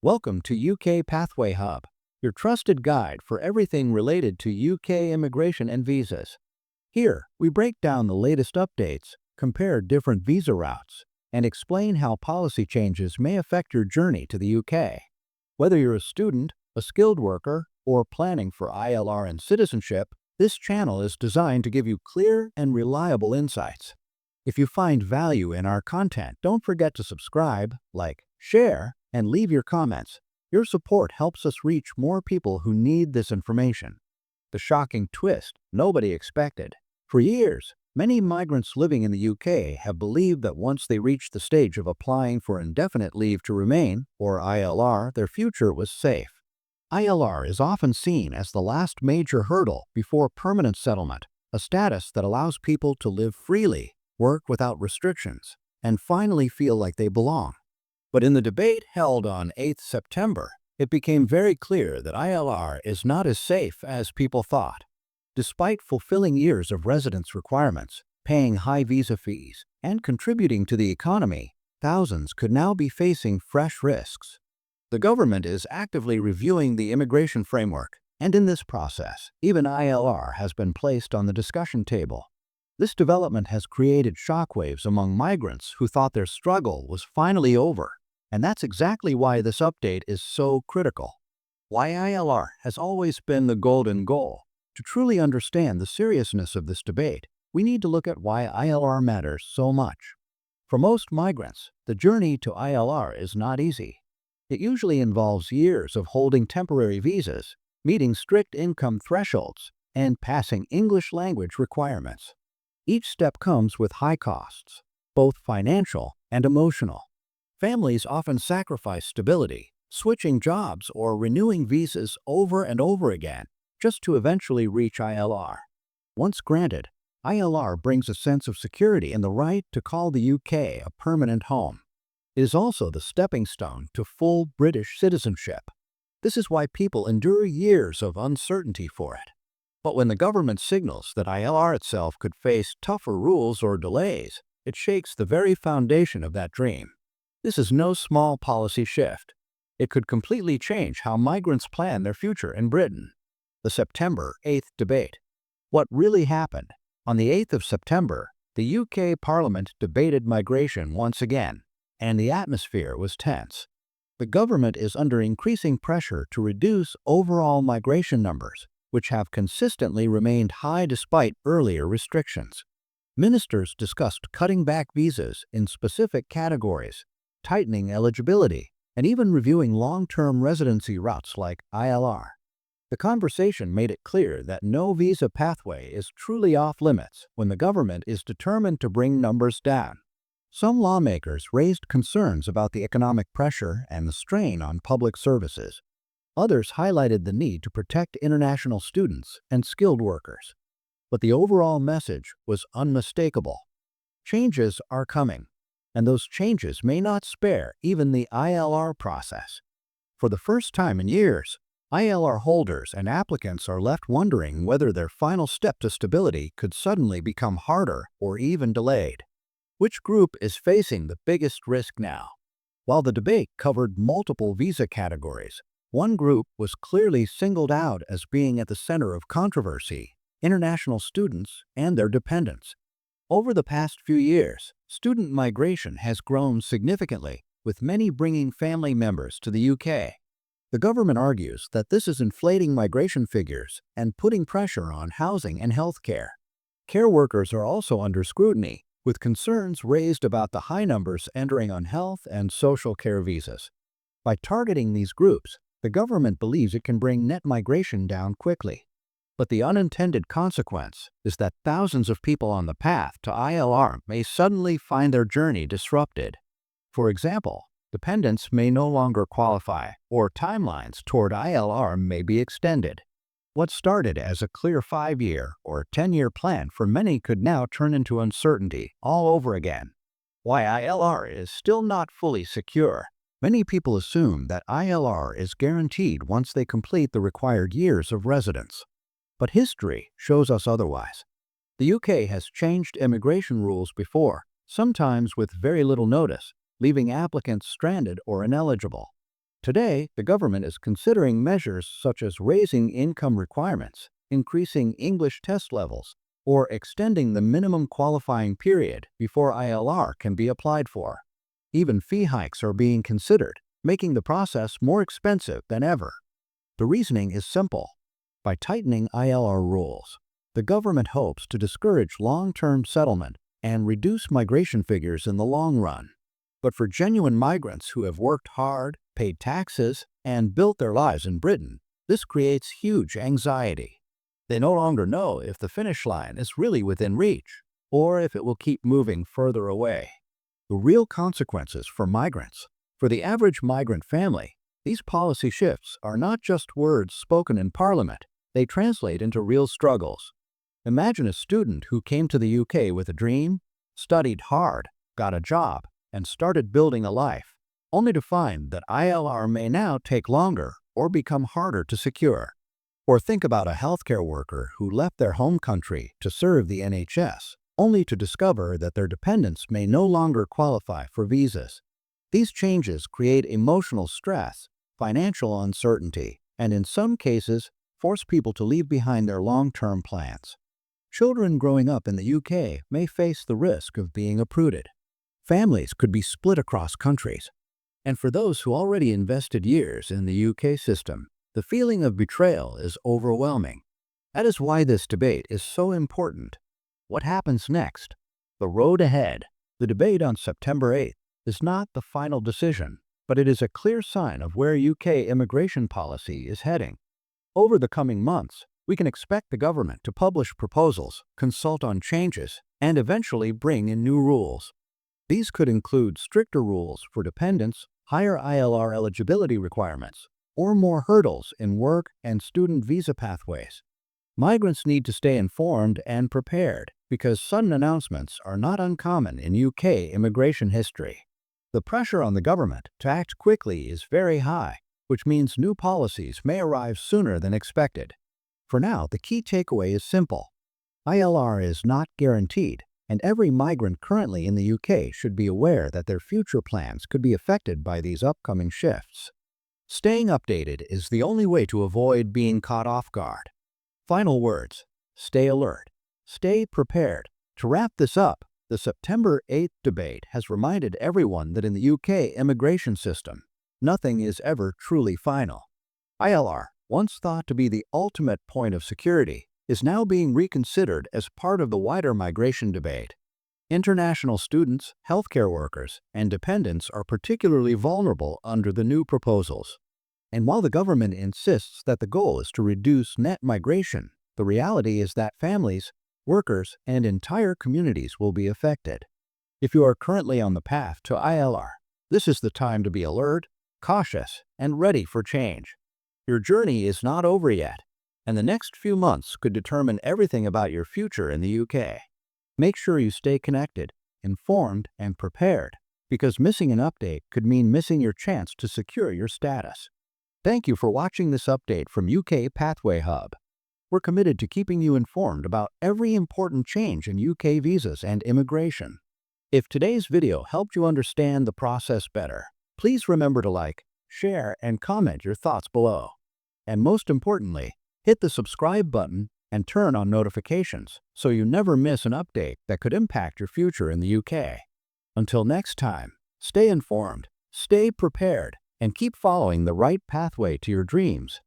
Welcome to UK Pathway Hub, your trusted guide for everything related to UK immigration and visas. Here, we break down the latest updates, compare different visa routes, and explain how policy changes may affect your journey to the UK. Whether you're a student, a skilled worker, or planning for ILR and citizenship, this channel is designed to give you clear and reliable insights. If you find value in our content, don't forget to subscribe, like, share, and leave your comments. Your support helps us reach more people who need this information. The shocking twist nobody expected. For years, many migrants living in the UK have believed that once they reach the stage of applying for indefinite leave to remain, or ILR, their future was safe. ILR is often seen as the last major hurdle before permanent settlement, a status that allows people to live freely, work without restrictions, and finally feel like they belong. But in the debate held on 8 September, it became very clear that ILR is not as safe as people thought. Despite fulfilling years of residence requirements, paying high visa fees, and contributing to the economy, thousands could now be facing fresh risks. The government is actively reviewing the immigration framework, and in this process, even ILR has been placed on the discussion table. This development has created shockwaves among migrants who thought their struggle was finally over, and that's exactly why this update is so critical. Why ILR has always been the golden goal. To truly understand the seriousness of this debate, we need to look at why ILR matters so much. For most migrants, the journey to ILR is not easy. It usually involves years of holding temporary visas, meeting strict income thresholds, and passing English language requirements. Each step comes with high costs, both financial and emotional. Families often sacrifice stability, switching jobs or renewing visas over and over again just to eventually reach ILR. Once granted, ILR brings a sense of security and the right to call the UK a permanent home. It is also the stepping stone to full British citizenship. This is why people endure years of uncertainty for it. But when the government signals that ILR itself could face tougher rules or delays, it shakes the very foundation of that dream. This is no small policy shift. It could completely change how migrants plan their future in Britain. The September 8th debate. What really happened? On the 8th of September, the UK Parliament debated migration once again, and the atmosphere was tense. The government is under increasing pressure to reduce overall migration numbers, which have consistently remained high despite earlier restrictions. Ministers discussed cutting back visas in specific categories, tightening eligibility, and even reviewing long-term residency routes like ILR. The conversation made it clear that no visa pathway is truly off-limits when the government is determined to bring numbers down. Some lawmakers raised concerns about the economic pressure and the strain on public services. Others highlighted the need to protect international students and skilled workers. But the overall message was unmistakable. Changes are coming, and those changes may not spare even the ILR process. For the first time in years, ILR holders and applicants are left wondering whether their final step to stability could suddenly become harder or even delayed. Which group is facing the biggest risk now? While the debate covered multiple visa categories, one group was clearly singled out as being at the center of controversy: international students and their dependents. Over the past few years, student migration has grown significantly, with many bringing family members to the UK. The government argues that this is inflating migration figures and putting pressure on housing and health care. Care workers are also under scrutiny, with concerns raised about the high numbers entering on health and social care visas. By targeting these groups, the government believes it can bring net migration down quickly. But the unintended consequence is that thousands of people on the path to ILR may suddenly find their journey disrupted. For example, dependents may no longer qualify, or timelines toward ILR may be extended. What started as a clear 5-year or 10-year plan for many could now turn into uncertainty all over again. Why ILR is still not fully secure. Many people assume that ILR is guaranteed once they complete the required years of residence. But history shows us otherwise. The UK has changed immigration rules before, sometimes with very little notice, leaving applicants stranded or ineligible. Today, the government is considering measures such as raising income requirements, increasing English test levels, or extending the minimum qualifying period before ILR can be applied for. Even fee hikes are being considered, making the process more expensive than ever. The reasoning is simple. By tightening ILR rules, the government hopes to discourage long-term settlement and reduce migration figures in the long run. But for genuine migrants who have worked hard, paid taxes, and built their lives in Britain, this creates huge anxiety. They no longer know if the finish line is really within reach, or if it will keep moving further away. The real consequences for migrants. For the average migrant family, these policy shifts are not just words spoken in Parliament, they translate into real struggles. Imagine a student who came to the UK with a dream, studied hard, got a job, and started building a life, only to find that ILR may now take longer or become harder to secure. Or think about a healthcare worker who left their home country to serve the NHS, only to discover that their dependents may no longer qualify for visas. These changes create emotional stress, financial uncertainty, and in some cases, force people to leave behind their long-term plans. Children growing up in the UK may face the risk of being uprooted. Families could be split across countries. And for those who already invested years in the UK system, the feeling of betrayal is overwhelming. That is why this debate is so important. What happens next? The road ahead. The debate on September 8th is not the final decision, but it is a clear sign of where UK immigration policy is heading. Over the coming months, we can expect the government to publish proposals, consult on changes, and eventually bring in new rules. These could include stricter rules for dependents, higher ILR eligibility requirements, or more hurdles in work and student visa pathways. Migrants need to stay informed and prepared because sudden announcements are not uncommon in UK immigration history. The pressure on the government to act quickly is very high, which means new policies may arrive sooner than expected. For now, the key takeaway is simple. ILR is not guaranteed, and every migrant currently in the UK should be aware that their future plans could be affected by these upcoming shifts. Staying updated is the only way to avoid being caught off guard. Final words. Stay alert. Stay prepared. To wrap this up, the September 8th debate has reminded everyone that in the UK immigration system, nothing is ever truly final. ILR, once thought to be the ultimate point of security, is now being reconsidered as part of the wider migration debate. International students, healthcare workers, and dependents are particularly vulnerable under the new proposals. And while the government insists that the goal is to reduce net migration, the reality is that families, workers, and entire communities will be affected. If you are currently on the path to ILR, this is the time to be alert, cautious, and ready for change. Your journey is not over yet, and the next few months could determine everything about your future in the UK. Make sure you stay connected, informed, and prepared, because missing an update could mean missing your chance to secure your status. Thank you for watching this update from UK Pathway Hub. We're committed to keeping you informed about every important change in UK visas and immigration. If today's video helped you understand the process better, please remember to like, share, and comment your thoughts below. And most importantly, hit the subscribe button and turn on notifications so you never miss an update that could impact your future in the UK. Until next time, stay informed, stay prepared, and keep following the right pathway to your dreams